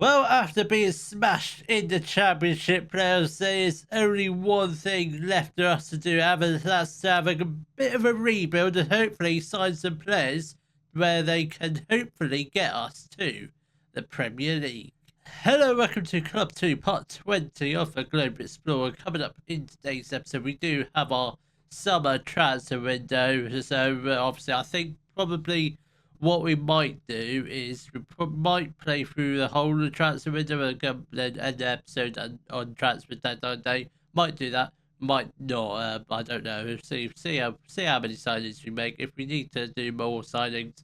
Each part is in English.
Well, after being smashed in the championship playoffs, there is only one thing left for us to do, and that's to have a bit of a rebuild and hopefully sign some players where they can hopefully get us to the Premier League. Hello, welcome to Club 2, part 20 of the Globe Explorer. Coming up in today's episode, we do have our summer transfer window, so obviously I think probably what we might do is we might play through the whole of the transfer window and then end the episode on transfer deadline day. Might do that, might not. I don't know. See how many signings we make. If we need to do more signings,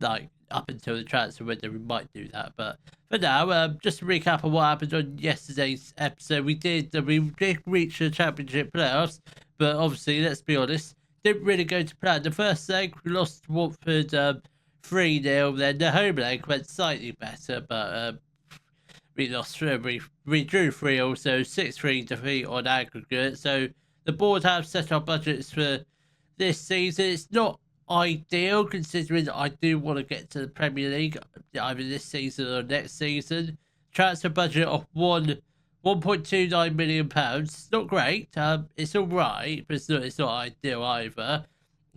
like up until the transfer window, we might do that. But for now, just to recap on what happened on yesterday's episode, we did reach the championship playoffs, but obviously, let's be honest, didn't really go to plan. The first leg, we lost to Watford 3-0. Then the home leg went slightly better, but we lost 3. We drew 3, also 6-3 defeat on aggregate. So the board have set our budgets for this season. It's not ideal considering I do want to get to the Premier League either this season or next season. Transfer budget of £1.29 million. Not great. It's all right, but it's not ideal either.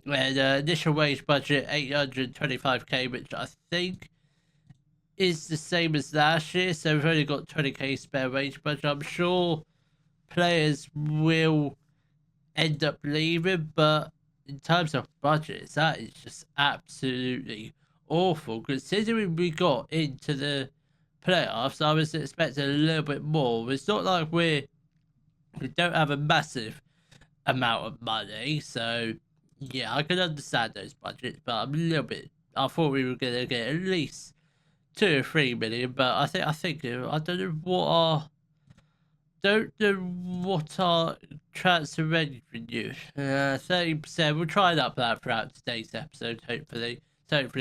And initial wage budget 825k, which I think is the same as last year. So we've only got 20k spare wage budget. I'm sure players will end up leaving, but in terms of budgets, that is just absolutely awful. Considering we got into the playoffs, I was expecting a little bit more. It's not like we don't have a massive amount of money, so yeah, I can understand those budgets, but I'm a little bit. I thought we were gonna get at least 2 or 3 million, but I think I don't know what our transfer revenue. 30%. We'll try and up that throughout today's episode. Hopefully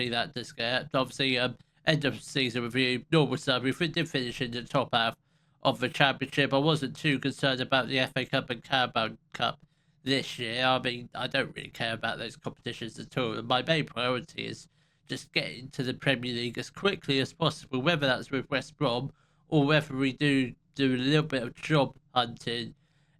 that does get. Obviously, end of season review. Normal stuff. We did finish in the top half of the championship. I wasn't too concerned about the FA Cup and Carabao Cup this year. I mean, I don't really care about those competitions at all. My main priority is just getting to the Premier League as quickly as possible, whether that's with West Brom or whether we do a little bit of job hunting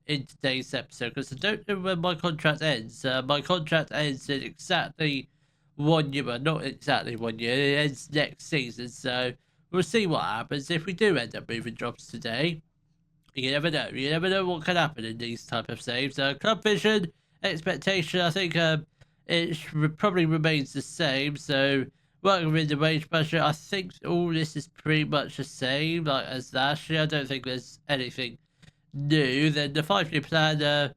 in today's episode, because I don't know when my contract ends. My contract ends in exactly 1 year, well, not exactly 1 year, it ends next season, so we'll see what happens. If we do end up moving jobs today, you never know what can happen in these type of saves. Club vision, expectation, I think it probably remains the same, so working with the wage budget, I think all this is pretty much the same like as last year. I don't think there's anything new. Then the 5-year plan,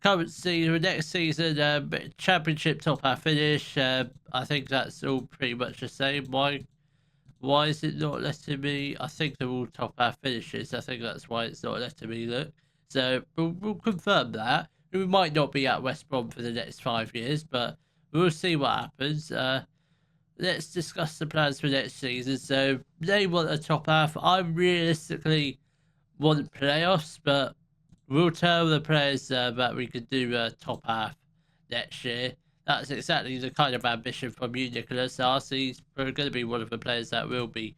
current season, next season, championship top half finish. I think that's all pretty much the same. Why is it not letting me? I think they're all top half finishes. I think that's why it's not letting me look. So we'll confirm that. We might not be at West Brom for the next 5 years, but we'll see what happens. Let's discuss the plans for next season. So they want a top half. I realistically want playoffs, but we'll tell the players that we could do a top half next year. That's exactly the kind of ambition from you, Nicholas. He's going to be one of the players that will be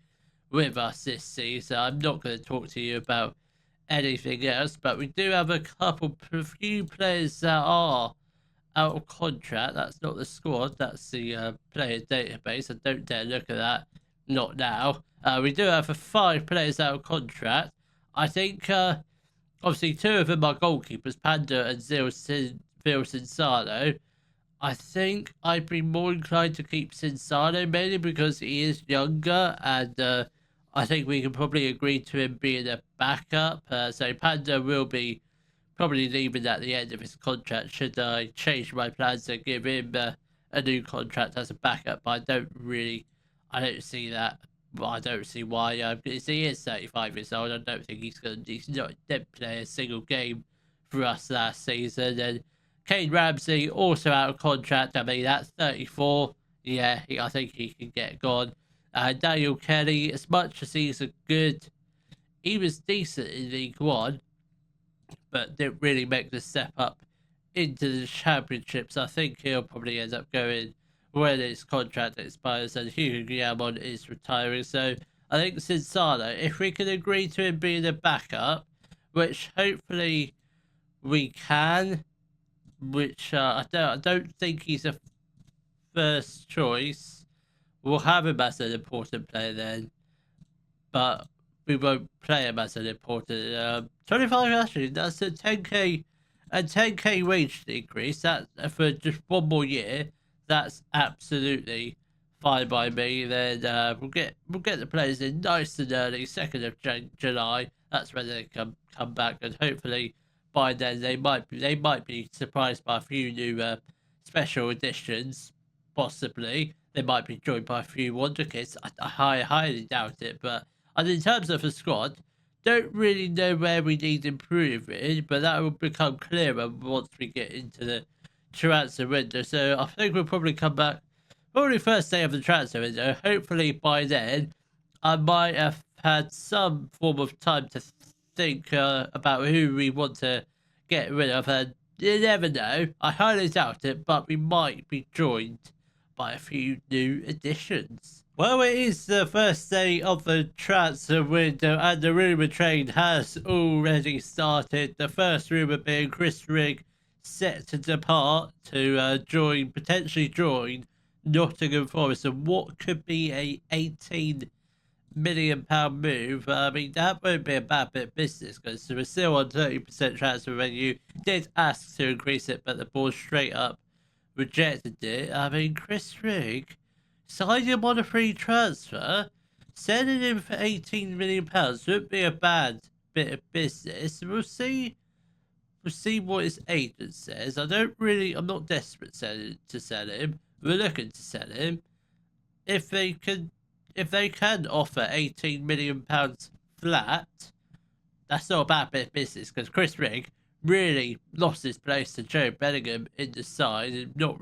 with us this season. I'm not going to talk to you about anything else, but we do have a few players that are out of contract. That's not the squad, that's the player database. I don't dare look at that, not now. We do have 5 players out of contract. I think obviously 2 of them are goalkeepers, Panda and Phil Sinsano. I think I'd be more inclined to keep Sinsano, mainly because he is younger, and I think we can probably agree to him being a backup. So Panda will be probably leaving at the end of his contract should I change my plans to give him a new contract as a backup. But I don't see that. Well, I don't see why. Because he is 35 years old. I don't think he's not didn't play a single game for us last season. And Kane Ramsey also out of contract. I mean, that's 34. Yeah, I think he can get gone. Daniel Kelly, as much as he was decent in League One, but didn't really make the step up into the championships. I think he'll probably end up going when his contract expires and Hugo Guillamon is retiring. So I think Cinsano, if we can agree to him being a backup, which hopefully we can, which I don't think he's a first choice. We'll have him as an important player then, but we won't play him as an important. 25 actually, that's a 10k wage decrease. That for just one more year. That's absolutely fine by me. Then we'll get the players in nice and early, 2nd of July. That's when they come back, and hopefully by then they might be surprised by a few new special additions. Possibly they might be joined by a few wonder kids. I highly doubt it, but and in terms of the squad, don't really know where we need improving, but that will become clearer once we get into the transfer window. So I think we'll probably come back probably first day of the transfer window. Hopefully by then I might have had some form of time to think about who we want to get rid of, and you never know. I highly doubt it, but we might be joined by a few new additions. Well, it is the first day of the transfer window, and the rumour train has already started. The first rumour being Chris Rigg set to depart to potentially join Nottingham Forest, and what could be a £18 million move. I mean, that won't be a bad bit of business because we're still on 30% transfer revenue. Did ask to increase it, but the board straight up rejected it. I mean, Chris Rigg, signed him on a free transfer, selling him for £18 million wouldn't be a bad bit of business. We'll see what his agent says. I'm not desperate to sell him. We're looking to sell him. If they can offer £18 million flat, that's not a bad bit of business because Chris Rigg really lost his place to Joe Bellingham in the side and couldn't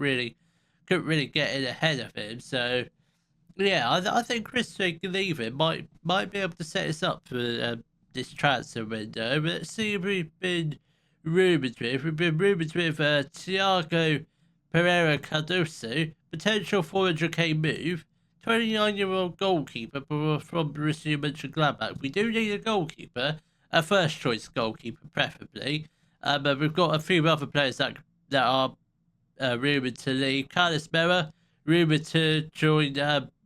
really get in ahead of him. So yeah, I think Chris Rigg leaving might be able to set us up for this transfer window. But let's see if we've been rumoured with. We've been rumoured with Thiago Pereira Cardoso, potential 400k move. 29-year-old goalkeeper from Borussia Mönchengladbach. We do need a goalkeeper, a first-choice goalkeeper preferably. But we've got a few other players that are rumoured to leave. Carlos Mera, rumoured to join.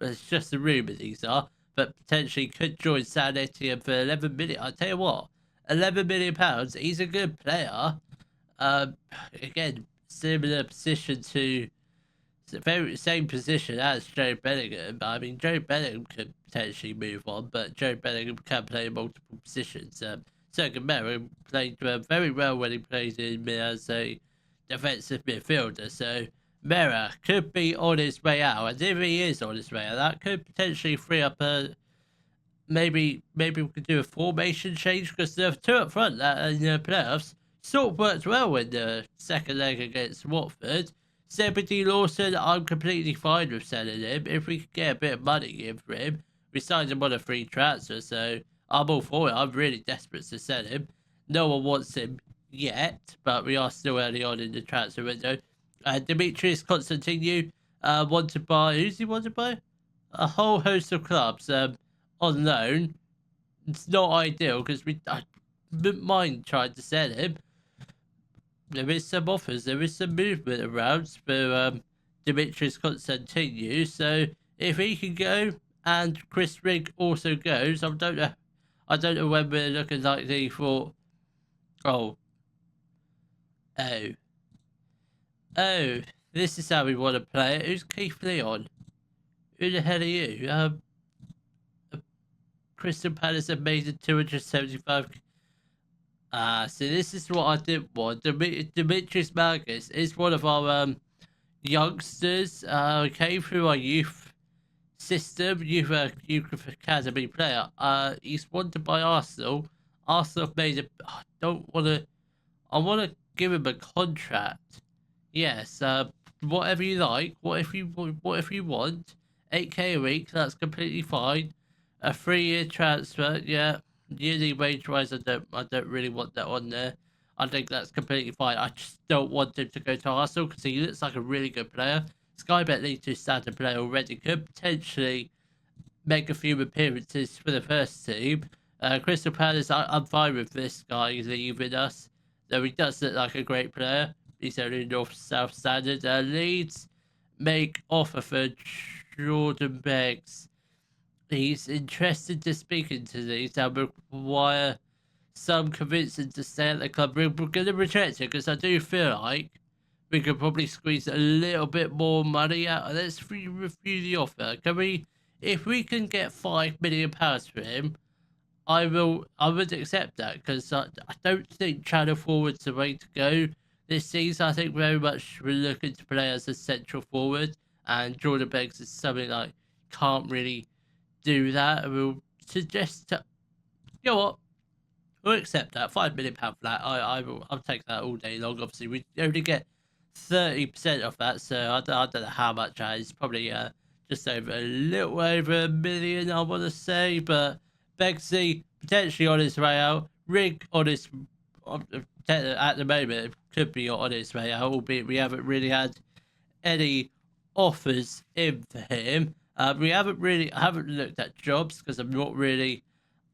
It's just a rumour these are, but potentially could join San Etienne for 11 million. I tell you what, 11 million pounds. He's a good player. Again, similar position to. It's the very same position as Joe Bellingham. I mean, Joe Bellingham could potentially move on, but Joe Bellingham can play in multiple positions. Sergio Mera played very well when he played in as a defensive midfielder. So Mera could be on his way out, and if he is on his way out, that could potentially free up maybe we could do a formation change because the two up front that in the playoffs sort of worked well in the second leg against Watford. Zebedee Lawson, I'm completely fine with selling him. If we could get a bit of money in for him, we signed him on a free transfer, so I'm all for it. I'm really desperate to sell him. No one wants him yet, but we are still early on in the transfer window. Demetrius Constantinu wanted by, who's he wanted by? A whole host of clubs on loan. It's not ideal because I wouldn't mind trying to sell him. There is some offers, there is some movement around for Demetrius Constantinu. So if he can go and Chris Rigg also goes, I don't know when we're looking likely for. Oh, this is how we want to play it. Who's Keith Leon? Who the hell are you? Crystal Palace have made it 275. So this is what I did want. Demetrius Marcus is one of our youngsters. Came through our youth system, youth academy player. He's wanted by Arsenal. Arsenal have made it. I want to give him a contract. Yes. Whatever you like. What if you want? 8k a week. That's completely fine. A 3-year transfer. Yeah. Yearly wage wise, I don't really want that on there. I think that's completely fine. I just don't want him to go to Arsenal because he looks like a really good player. Sky Bet League 2 standard player already could potentially make a few appearances for the first team. Crystal Palace, I'm fine with this guy leaving us, though he does look like a great player. He's only North-South standard. Leeds make offer for Jordan Beggs. He's interested to speaking to these and require some convincing to stay at the club. We're going to reject it because I do feel like we could probably squeeze a little bit more money out. Let's review the offer. Can we, if we can get £5 million for him, I would accept that because I don't think channel forward's the way to go this season. I think very much we're looking to play as a central forward, and Jordan Beggs is something like can't really do that. We'll suggest to, you know what, we'll accept that £5 million flat. I'll take that all day long. Obviously, we only get 30% of that, so I don't know how much that is. Probably just over a little over £1 million, I want to say. But Begsy potentially on his way out. Rig on his at the moment it could be on his way out, albeit we haven't really had any offers in for him. We haven't looked at jobs because I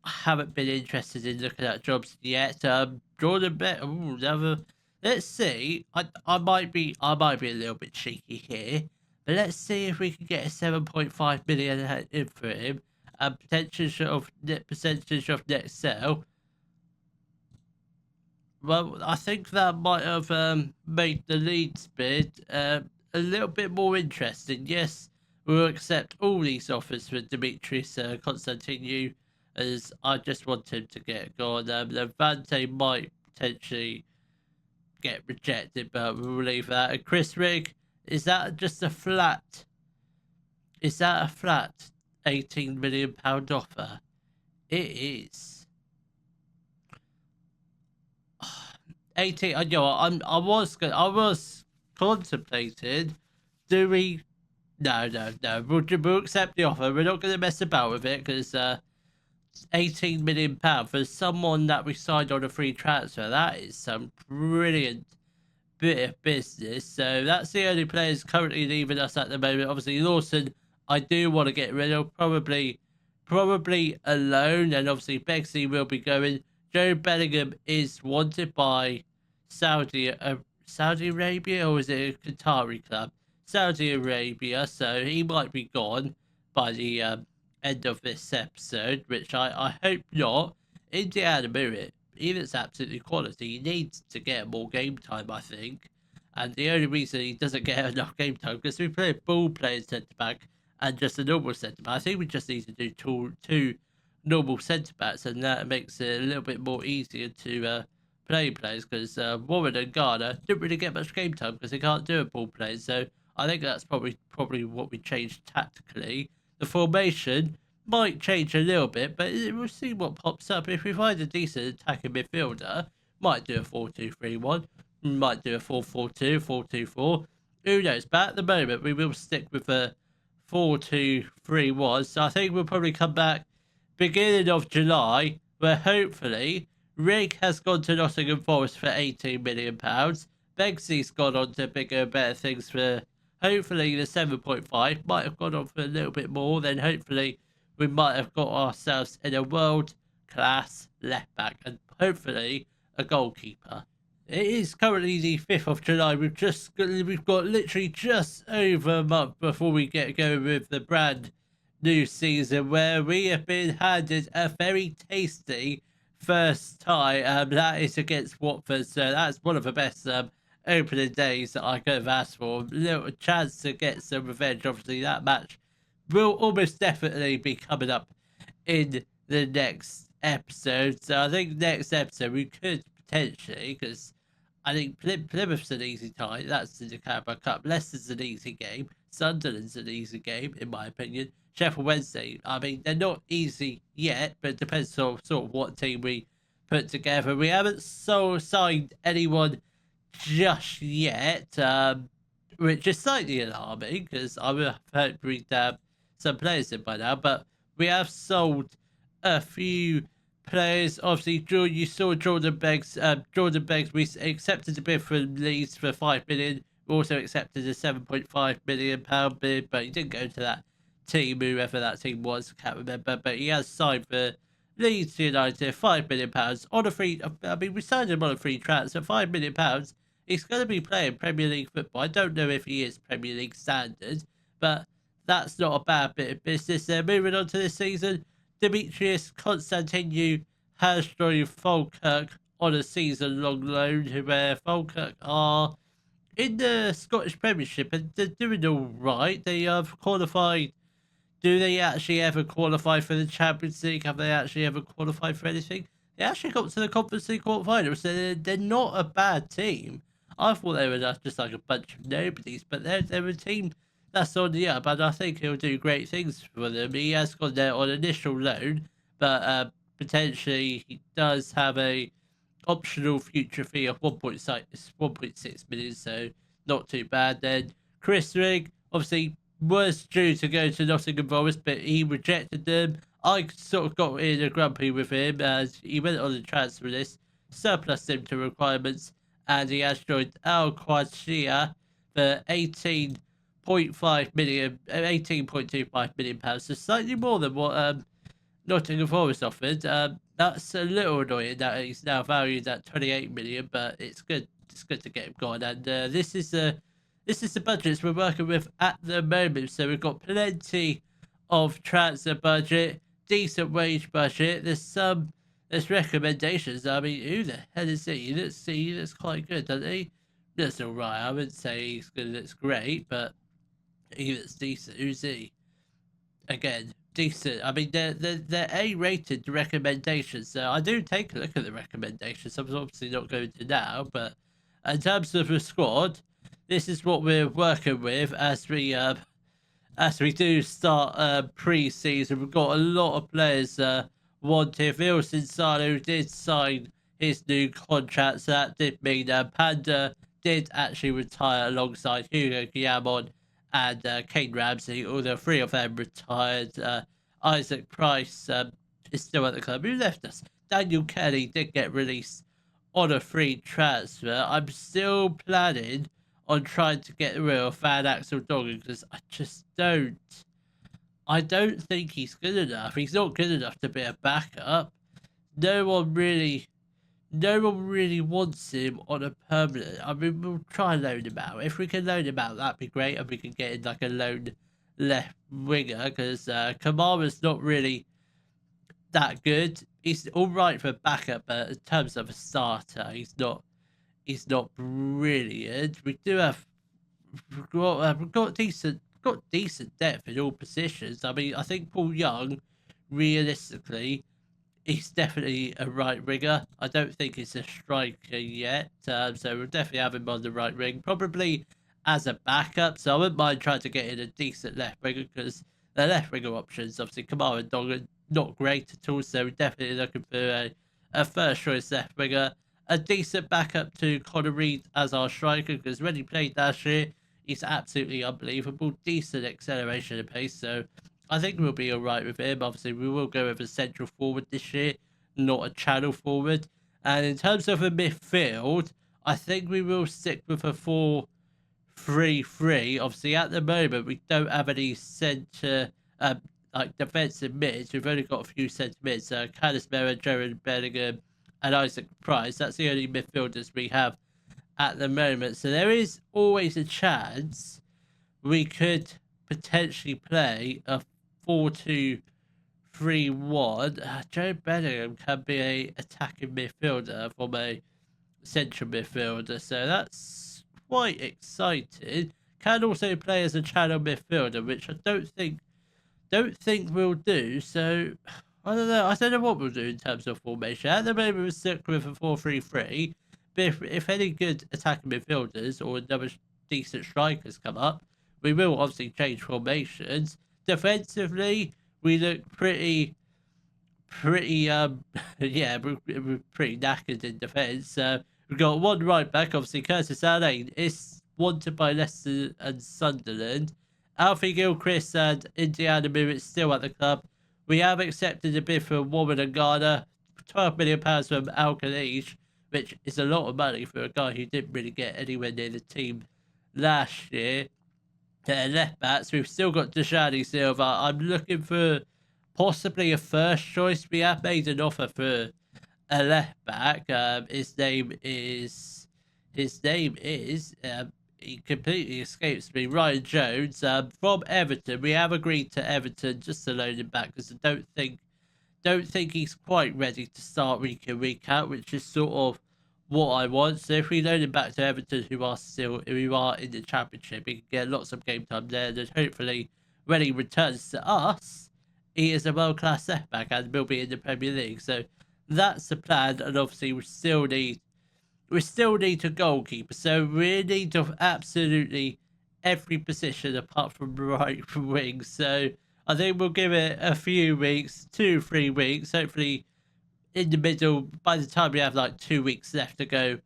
haven't been interested in looking at jobs yet. Jordan Bet. Let's see. I might be a little bit cheeky here, but let's see if we can get a 7.5 million in for him. Percentage of net sale. Well, I think that might have made the Leeds bid a little bit more interesting. Yes, we'll accept all these offers for Dimitris Konstantinou, as I just want him to get gone. Levante might potentially get rejected, but we'll leave that. And Chris Rigg, is that just a flat? Is that a flat £18 million offer? It is. 18. You know, I was contemplating. Do we? No. We'll accept the offer. We're not going to mess about with it because £18 million for someone that we signed on a free transfer. That is some brilliant bit of business. So that's the only players currently leaving us at the moment. Obviously, Lawson, I do want to get rid of. Probably alone, and obviously Begsy will be going. Joe Bellingham is wanted by Saudi Arabia, or is it a Qatari club? Saudi Arabia, so he might be gone by the end of this episode, which I hope not. Indiana Murit, even it's absolutely quality, he needs to get more game time, I think. And the only reason he doesn't get enough game time because we play a ball playing centre back and just a normal centre back. I think we just need to do two normal centre backs, and that makes it a little bit more easier to play players because Warren and Garner didn't really get much game time because they can't do a ball play. So I think that's probably what we changed tactically. The formation might change a little bit, but we'll see what pops up. If we find a decent attacking midfielder, might do a 4-2-3-1, might do a 4-4-2, 4-2-4. Who knows? But at the moment, we will stick with a 4-2-3-1. So I think we'll probably come back beginning of July, where hopefully Rigg has gone to Nottingham Forest for £18 million. Begsy's gone on to bigger and better things for hopefully the 7.5. Might have gone on for a little bit more. Then hopefully we might have got ourselves in a world-class left-back and hopefully a goalkeeper. It is currently the 5th of July. We've got literally just over a month before we get going with the brand new season, where we have been handed a very tasty first tie. That is against Watford, so that's one of the best opening days that I could have asked for. A little chance to get some revenge. Obviously, that match will almost definitely be coming up in the next episode. So I think next episode we could potentially, because I think Plymouth's an easy tie. That's in the Carabao Cup. Leicester's an easy game. Sunderland's an easy game, in my opinion. Sheffield Wednesday, I mean, they're not easy yet, but it depends on sort of what team we put together. We haven't signed anyone just yet, which is slightly alarming because I would have hoped we'd have some players in by now, but we have sold a few players. Obviously, you saw Jordan Beggs. We accepted a bid from Leeds for £5 million. We also accepted a £7.5 million bid, but he didn't go to that team, whoever that team was, I can't remember, but he has signed for Leeds United, £5 million on a free. I mean, we signed him on a free transfer, £5 million. He's going to be playing Premier League football. I don't know if he is Premier League standard, but that's not a bad bit of business. Moving on to this season, Demetrius Constantinou has joined Falkirk on a season-long loan, where Falkirk are in the Scottish Premiership and they're doing all right. They have qualified. Do they actually ever qualify for the Champions League? Have they actually ever qualified for anything? They actually got to the Conference League quarterfinals, so they're not a bad team. I thought they were just like a bunch of nobodies, but they're a team that's on the up, and I think he'll do great things for them. He has gone there on initial loan, but potentially he does have a optional future fee of 1.6 million, so not too bad. Then Chris Rigg obviously was due to go to Nottingham Forest, but he rejected them. I sort of got in a grumpy with him as he went on the transfer list, surplus him to requirements, and he has joined Al Qadsiya for 18.25 million pounds, so slightly more than what Nottingham Forest offered. That's a little annoying that he's now valued at 28 million, but it's good. It's good to get him gone. And this is the budgets we're working with at the moment. So we've got plenty of transfer budget, decent wage budget. There's recommendations. I mean, who the hell is he? He looks quite good, doesn't he? Looks all right. I wouldn't say he's good. Looks great, but he looks decent. Who's he? Again, decent. I mean, they're A-rated recommendations, so I do take a look at the recommendations. I'm obviously not going to now, but in terms of the squad, this is what we're working with as we do start pre-season. We've got a lot of players wanted. Wilson Sano did sign his new contract, so that did mean Panda did actually retire alongside Hugo Guillamon and Kane Ramsey. All the three of them retired. Isaac Price is still at the club. Who left us? Daniel Kelly did get released on a free transfer. I'm still planning on trying to get rid of Van Axel Doggen because I don't think he's good enough. He's not good enough to be a backup. No one really wants him on a permanent. I mean, we'll try and loan him out. If we can loan him out, that'd be great. And we can get in like a lone left winger because Kamara's not really that good. He's all right for backup, but in terms of a starter, he's not brilliant. We've got decent depth in all positions. I mean, I think Paul Young, realistically, he's definitely a right winger. I don't think he's a striker yet, so we'll definitely have him on the right wing, probably as a backup. So I wouldn't mind trying to get in a decent left winger because the left winger options, obviously, Kamara and Doggen, not great at all. So we're definitely looking for a first choice left winger, a decent backup to Connor Reid as our striker because when he played last year, he's absolutely unbelievable. Decent acceleration and pace, so I think we'll be all right with him. Obviously, we will go with a central forward this year, not a channel forward. And in terms of a midfield, I think we will stick with a 4-3-3. Obviously, at the moment, we don't have any centre, like defensive mids. We've only got a few centre mids. Candice Mera, Jared Bellingham, and Isaac Price. That's the only midfielders we have at the moment. So there is always a chance we could potentially play a 4-2-3-1. Joe Bellingham can be a attacking midfielder from a central midfielder, so that's quite exciting. Can also play as a channel midfielder, which I don't think we'll do. So I don't know. I don't know what we'll do in terms of formation. At the moment, we're stuck with a 4-3-3. But if any good attacking midfielders or another decent strikers come up, we will obviously change formations. Defensively, we look pretty yeah, we're pretty knackered in defence. We've got one right back, obviously Curtis Allen is wanted by Leicester and Sunderland. Alfie Gilchrist and Indiana Mirrett still at the club. We have accepted a bid for Warren and Ghana, £12 million from Al Khaleej, which is a lot of money for a guy who didn't really get anywhere near the team last year. left backs. We've still got Deshani Silva. I'm looking for possibly a first choice. We have made an offer for a left back. His name is he completely escapes me. Ryan Jones from Everton. We have agreed to Everton just to loan him back because I don't think he's quite ready to start week in week out, which is sort of what I want. So if we loan him back to Everton, who are in the Championship, he can get lots of game time there. And hopefully, when he returns to us, he is a world class left back and will be in the Premier League. So that's the plan. And obviously, we still need a goalkeeper. So we need of absolutely every position apart from right wing. So I think we'll give it a few weeks, 2-3 weeks. Hopefully, in the middle, by the time we have like 2 weeks left to go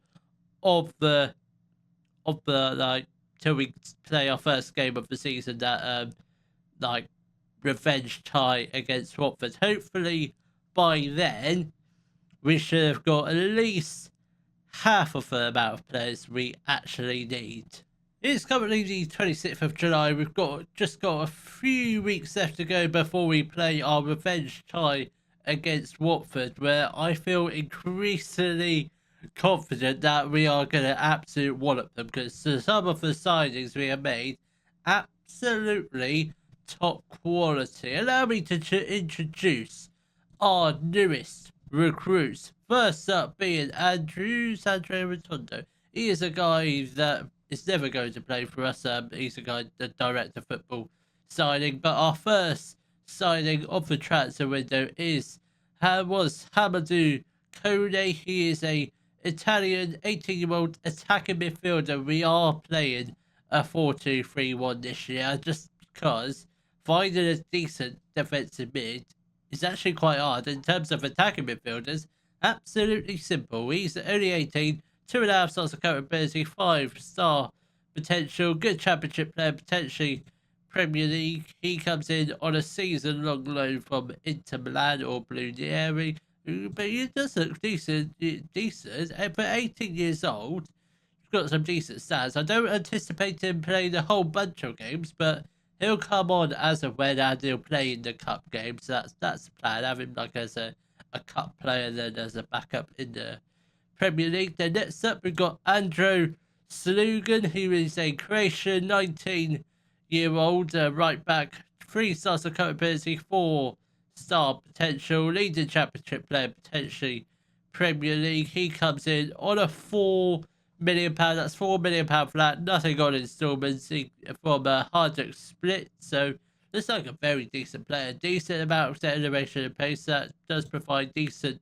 of the like till we play our first game of the season, that like revenge tie against Watford. Hopefully, by then we should have got at least half of the amount of players we actually need. It's currently the 26th of July. We've just got a few weeks left to go before we play our revenge tie against Watford, where I feel increasingly confident that we are going to absolutely wallop them, because some of the signings we have made, absolutely top quality. Allow me to introduce our newest recruits. First up being Andrew Rotondo. He is a guy that is never going to play for us. He's a guy, the director of football signing. But our first signing of the transfer window was Hamadou Kone. He is a Italian 18-year-old attacking midfielder. We are playing a 4-2-3-1 this year, just because finding a decent defensive mid is actually quite hard. In terms of attacking midfielders, absolutely simple. He's only 18, 2.5 stars of current ability, 5-star potential, good championship player, potentially Premier League. He comes in on a season-long loan from Inter Milan or Bludieri, but he does look decent. For 18 years old, he's got some decent stats. I don't anticipate him playing a whole bunch of games, but he'll come on as a when, and he'll play in the cup games. That's the plan. Have him like as a cup player, then as a backup in the Premier League. Then next up, we've got Andro Slugan, who is a Croatian 19-year-old right back, 3 stars of current ability, 4-star potential, leading championship player, potentially Premier League. He comes in on a £4 million. That's £4 million flat, nothing on instalments from a Hardwick split. So looks like a very decent player, decent amount of acceleration and pace. That does provide decent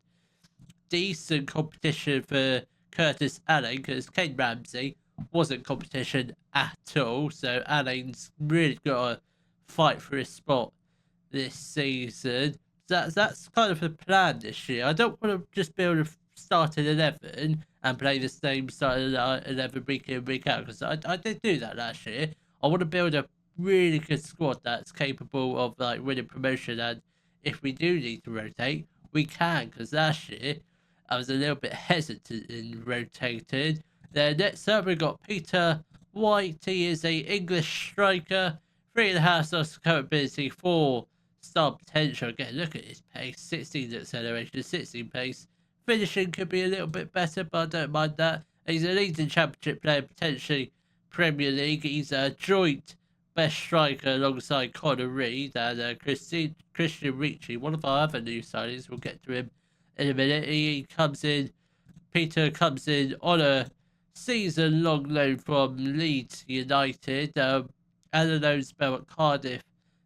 competition for Curtis Allen, because Kane Ramsey wasn't competition at all. So Allen's really got to fight for his spot this season. That's kind of the plan this year. I don't want to just build a starting 11 and play the same starting 11 week in, week out, because I did do that last year. I want to build a really good squad that's capable of like winning promotion, and if we do need to rotate, we can, because last year I was a little bit hesitant in rotating. Then next up, we got Peter White. He is a English striker, 3.5 stars current ability, 4-star potential. Again, look at his pace, 16 acceleration, 16 pace. Finishing could be a little bit better, but I don't mind that. He's a leading championship player, potentially Premier League. He's a joint best striker alongside Connor Reed and Christian Ricci, one of our other new signings. We'll get to him in a minute. Peter comes in on a season-long loan from Leeds United. And a loan spell at Cardiff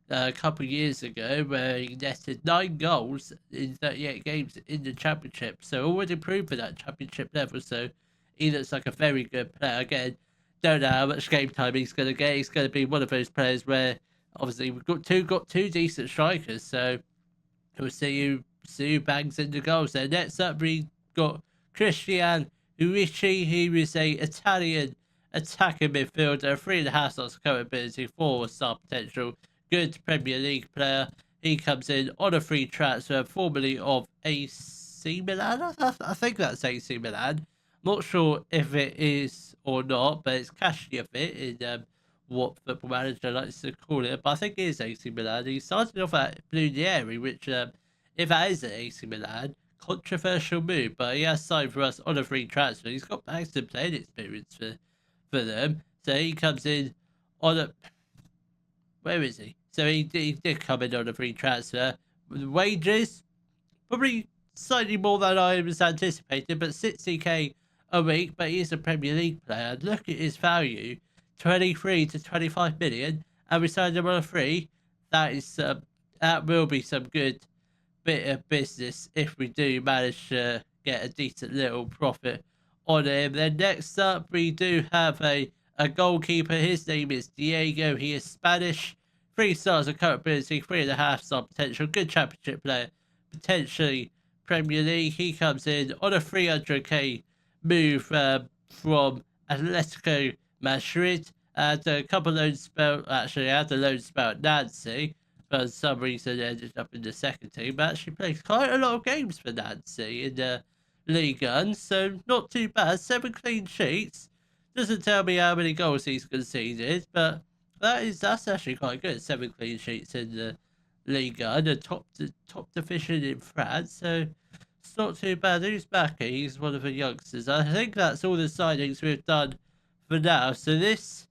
a couple of years ago, where he netted 9 goals in 38 games in the Championship. So already proven at Championship level. So he looks like a very good player. Again, don't know how much game time he's going to get. He's going to be one of those players where obviously we've got two decent strikers. So we'll see who bangs in the goals there. Next up, we got Christian Ricci, who is a Italian attacking midfielder, 3.5 stars current ability, 4-star potential, good Premier League player. He comes in on a free transfer, formerly of AC Milan. I think that's AC Milan. Not sure if it is or not, but it's cashing a bit in what Football Manager likes to call it, but I think it is AC Milan. He started off at Blunieri, which, if that is an AC Milan, controversial move, but he has signed for us on a free transfer. He's got bags to playing experience for them, so he comes in on a. Where is he? So he did come in on a free transfer. The wages, probably slightly more than I was anticipating, but 60k a week, but he's a Premier League player. Look at his value, 23 to 25 million, and we signed him on a free. That is that will be some good bit of business if we do manage to get a decent little profit on him. Then next up, we do have a goalkeeper. His name is Diego. He is Spanish. 3 stars of current ability, 3.5 star potential. Good championship player, potentially Premier League. He comes in on a 300k move from Atletico Madrid. Had a couple loans spell. Actually, had a loan spell at Nancy. For some reason, ended up in the second team. But actually played quite a lot of games for Nancy in the League One, so not too bad. 7 clean sheets. Doesn't tell me how many goals he's conceded, but that's actually quite good. 7 clean sheets in the League One, the top division in France. So it's not too bad. Who's back? He's one of the youngsters. I think that's all the signings we've done for now. So this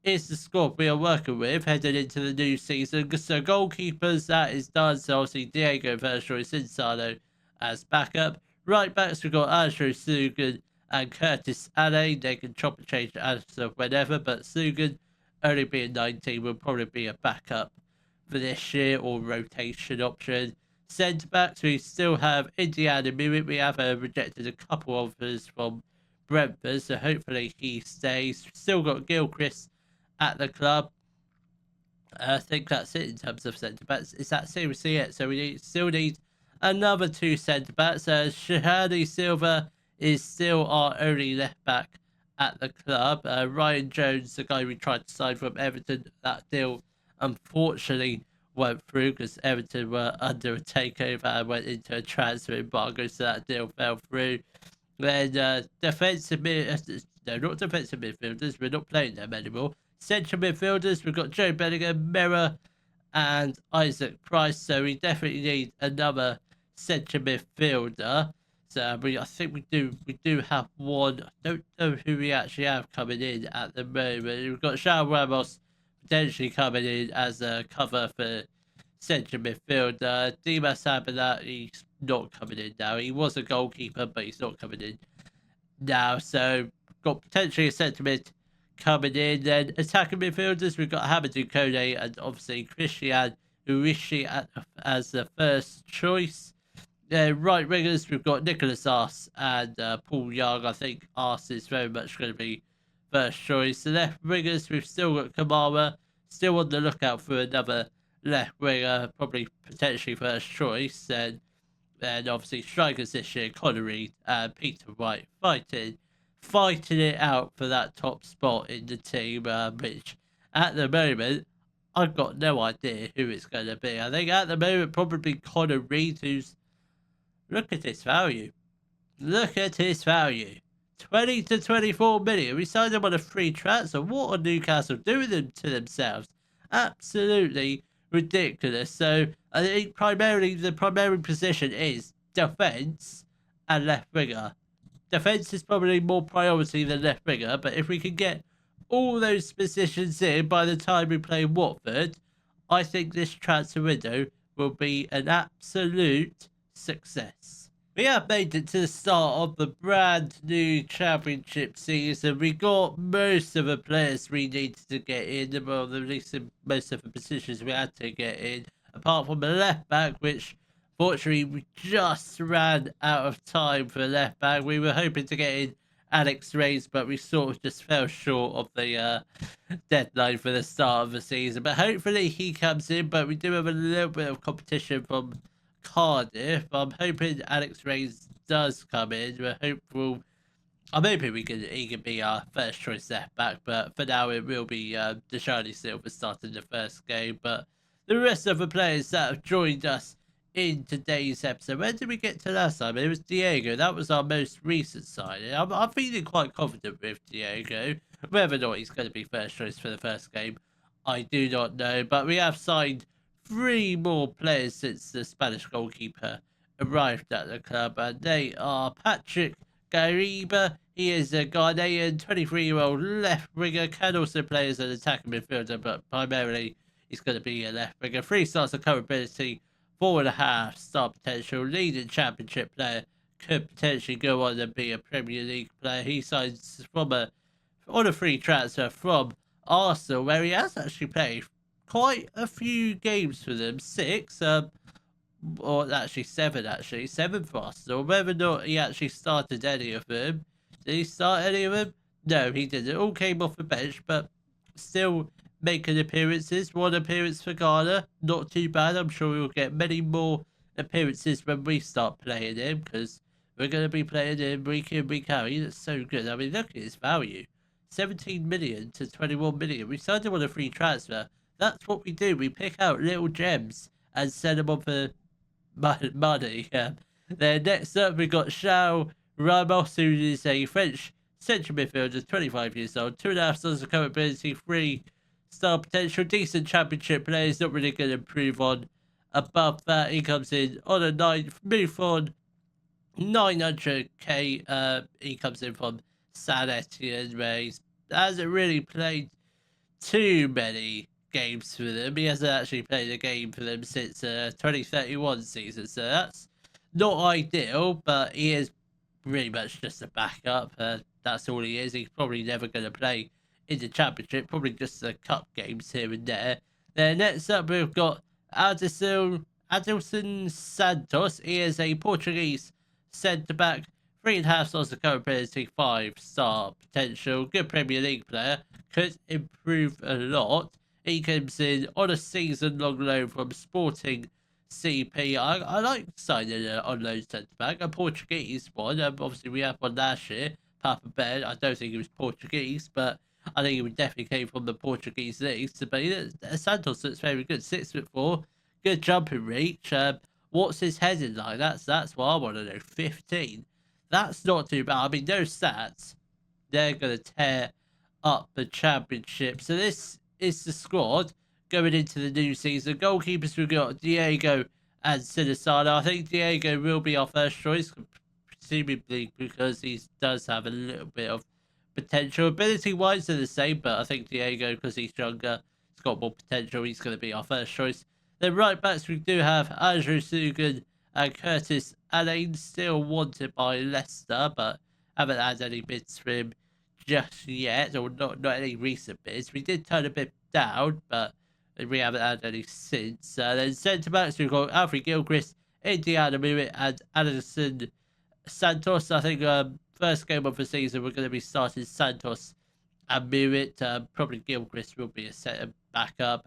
is the squad we are working with heading into the new season. So goalkeepers, that is done. So obviously Diego first choice, Insano as backup. Right backs, we've got Andrew Sugan and Curtis Ane. They can chop and change as of whenever, but Sugan, only being 19, will probably be a backup for this year or rotation option. Centre backs, we still have Indiana Mewit. We have rejected a couple offers from Brentford, so hopefully he stays. Still got Gilchrist at the club. I think that's it in terms of centre backs. Is that seriously it? So we still need another 2 centre backs. Shahadi Silva is still our only left back at the club. Ryan Jones, the guy we tried to sign from Everton, that deal unfortunately went through because Everton were under a takeover and went into a transfer embargo, so that deal fell through. Then defensive no, not defensive midfielders. We're not playing them anymore. Central midfielders, we've got Joe Bellingham, Mera, and Isaac Price. So we definitely need another central midfielder. So I think we do have one. I don't know who we actually have coming in at the moment. We've got Shaw Ramos potentially coming in as a cover for central midfielder. Dimas Abinat, he's not coming in now. He was a goalkeeper, but he's not coming in now. So got potentially a centre mid coming in. Then attacking midfielders, we've got Hamidou Kone and obviously Christian Urishi as the first choice. Right wingers, we've got Nicholas Arce and Paul Young. I think Arce is very much going to be first choice. The left wingers, we've still got Kamara, still on the lookout for another left winger, probably potentially first choice. And then obviously strikers this year, Connery and Peter White fighting it out for that top spot in the team, which at the moment I've got no idea who it's going to be. I think at the moment probably Connor Reid, who's, look at his value. Look at his value. 20 to 24 million. We signed him on a free transfer. What are Newcastle doing to themselves? Absolutely ridiculous. So I think the primary position is defence and left winger. Defence is probably more priority than left winger, but if we can get all those positions in by the time we play Watford, I think this transfer window will be an absolute success. We have made it to the start of the brand new championship season. We got most of the players we needed to get in, well, at least in most of the positions we had to get in, apart from the left back, which fortunately we just ran out of time for left back. We were hoping to get in Alex Reyes, but we sort of just fell short of the deadline for the start of the season. But hopefully he comes in, but we do have a little bit of competition from Cardiff. I'm hoping Alex Reyes does come in. I'm hoping he can be our first choice left back, but for now it will be Deshani Silva starting the first game. But the rest of the players that have joined us in today's episode. When did we get to last time? It was Diego. That was our most recent signing. I'm feeling quite confident with Diego. Whether or not he's going to be first choice for the first game, I do not know. But we have signed 3 more players since the Spanish goalkeeper arrived at the club, and they are Patrick Gariba. He is a Ghanaian 23-year-old left winger, can also play as an attacking midfielder, but primarily he's going to be a left winger. 3 stars of current ability, 4.5 star potential, leading championship player, could potentially go on and be a Premier League player. He signs on a free transfer from Arsenal, where he has actually played quite a few games for them, 6, or actually 7 for Arsenal. Whether or not he actually started any of them, did he start any of them? No, he didn't. All came off the bench, but still making appearances. 1 appearance for Ghana, not too bad. I'm sure we'll get many more appearances when we start playing him, because we're going to be playing him week in, week out. He's so good. I mean, look at his value. 17 million to 21 million. We signed him on a free transfer. That's what we do. We pick out little gems and send them on for money. Then next up, we got Xiao Ramos, who is a French central midfielder, 25 years old, 2.5 stars of current ability, 3 star potential, decent championship player. He's not really going to improve on above that. He comes in on a 900k. He comes in from Saint Etienne, where he hasn't really played too many games for them. He hasn't actually played a game for them since 2031 season, so that's not ideal, but he is pretty much just a backup. That's all he is. He's probably never going to play in the championship, probably just the cup games here and there. Then next up, we've got Adilson Santos. He is a Portuguese centre-back, 3.5 stars of current ability, 5 star potential, good Premier League player, could improve a lot. He comes in on a season-long loan from Sporting CP. I like signing an on-loan centre-back, a Portuguese one. Obviously, we had one last year, Papa Ben. I don't think he was Portuguese, but I think he definitely came from the Portuguese leagues. But Santos looks very good, 6'4", good jumping reach. What's his heading like? That's what I want to know. 15. That's not too bad. I mean, those stats, they're going to tear up the championship. So this is the squad going into the new season. Goalkeepers, we've got Diego and Sinisano. I think Diego will be our first choice, presumably because he does have a little bit of potential. Ability-wise, they're the same, but I think Diego, because he's younger, he's got more potential. He's going to be our first choice. Then right backs, we do have Andrew Sugan and Curtis Alain, still wanted by Leicester, but haven't had any bids for him just yet, or not any recent bids. We did turn a bit down, but we haven't had any since. Then centre backs, we've got Alfred Gilchrist, Indiana Muit, and Addison Santos. I think first game of the season, we're going to be starting Santos and Muit. Probably Gilchrist will be a centre backup.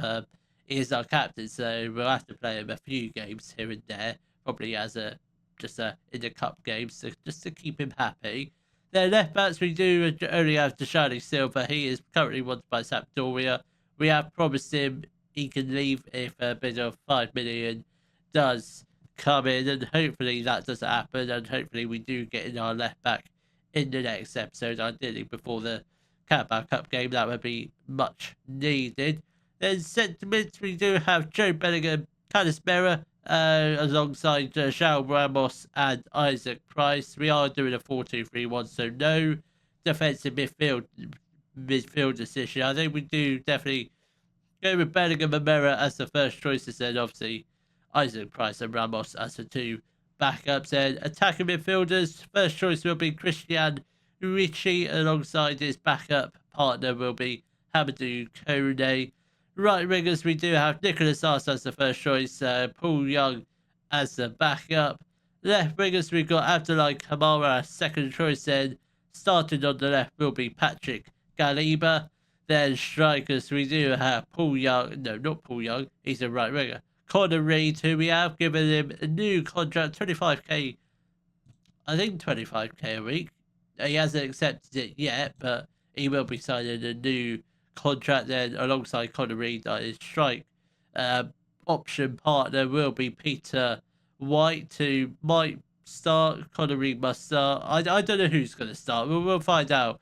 He is our captain, so we'll have to play him a few games here and there, probably as in the cup games, just to keep him happy. Then left backs, we do only have Deshani Silva. He is currently wanted by Sampdoria. We have promised him he can leave if a bid of 5 million does come in, and hopefully that doesn't happen, and hopefully we do get in our left back in the next episode, ideally before the Carabao Cup game. That would be much needed. Then sentiments, we do have Joe Bellingham, Candice Mera, alongside João Ramos and Isaac Price. We are doing a 4-2-3-1, so no defensive midfield decision. I think we do definitely go with Bellingham and Mera as the first choices, and obviously Isaac Price and Ramos as the 2 backups. And attacking midfielders, first choice will be Christian Ricci, alongside his backup partner will be Hamadou Kone. Right wingers, we do have Nicholas Arce as the first choice, Paul Young as the backup. Left wingers, we've got Abdoulaye Kamara, second choice, then starting on the left will be Patrick Galiba. Then strikers, we do have Paul Young, no, not Paul Young, he's a right winger. Connor Reid, who we have given him a new contract, 25k, I think 25k a week. He hasn't accepted it yet, but he will be signing a new contract then alongside Connor Reid. His strike option partner will be Peter White, who might start. Connor Reed must start. I don't know who's going to start. We'll find out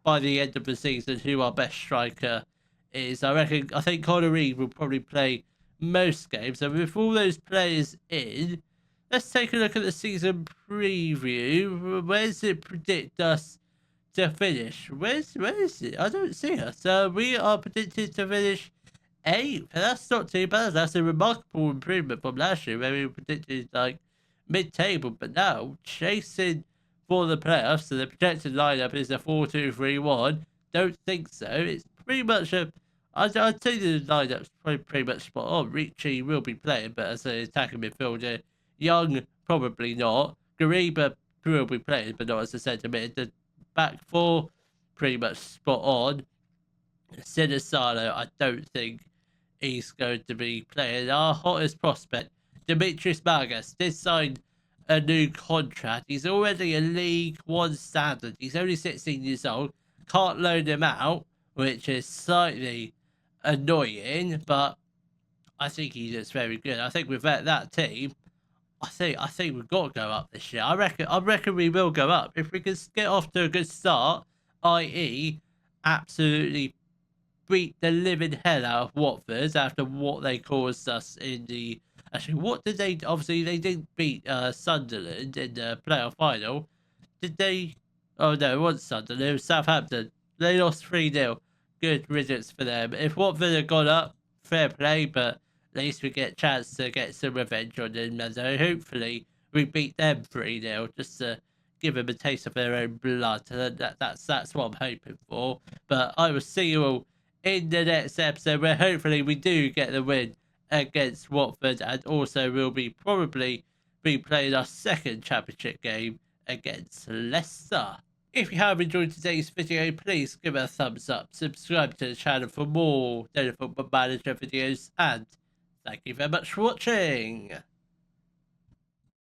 by the end of the season who our best striker is. I think Connor Reed will probably play most games. And with all those players in, let's take a look at the season preview. Where does it predict us to finish? Where is it? I don't see us. We are predicted to finish 8th. That's not too bad. That's a remarkable improvement from last year where we predicted like mid-table, but now chasing for the playoffs. So the projected lineup is a 4-2-3-1. Don't think so. It's pretty much I'd say the lineup's probably pretty much spot on. Ricci will be playing, but as an attacking midfielder, Young probably not. Gariba will be playing, but not as a centre mid. The back four pretty much spot on. Sinisalo, I don't think he's going to be playing. Our hottest prospect, Dimitris Margas, did sign a new contract. He's already a League One standard. He's only 16 years old. Can't loan him out, which is slightly annoying, but I think he looks very good. I think with that team, I think we've got to go up this year. I reckon we will go up if we can get off to a good start, i.e., absolutely beat the living hell out of Watford after what they caused us in the. Actually, what did they? Obviously, they didn't beat Sunderland in the playoff final. Did they? Oh no, it wasn't Sunderland. It was Southampton. They lost 3-0. Good riddance for them. If Watford had gone up, fair play, but at least we get a chance to get some revenge on them. And so hopefully we beat them 3-0 just to give them a taste of their own blood. That's what I'm hoping for. But I will see you all in the next episode where hopefully we do get the win against Watford, and also we'll probably be playing our second championship game against Leicester. If you have enjoyed today's video, please give it a thumbs up, subscribe to the channel for more Daily Football Manager videos, and thank you very much for watching.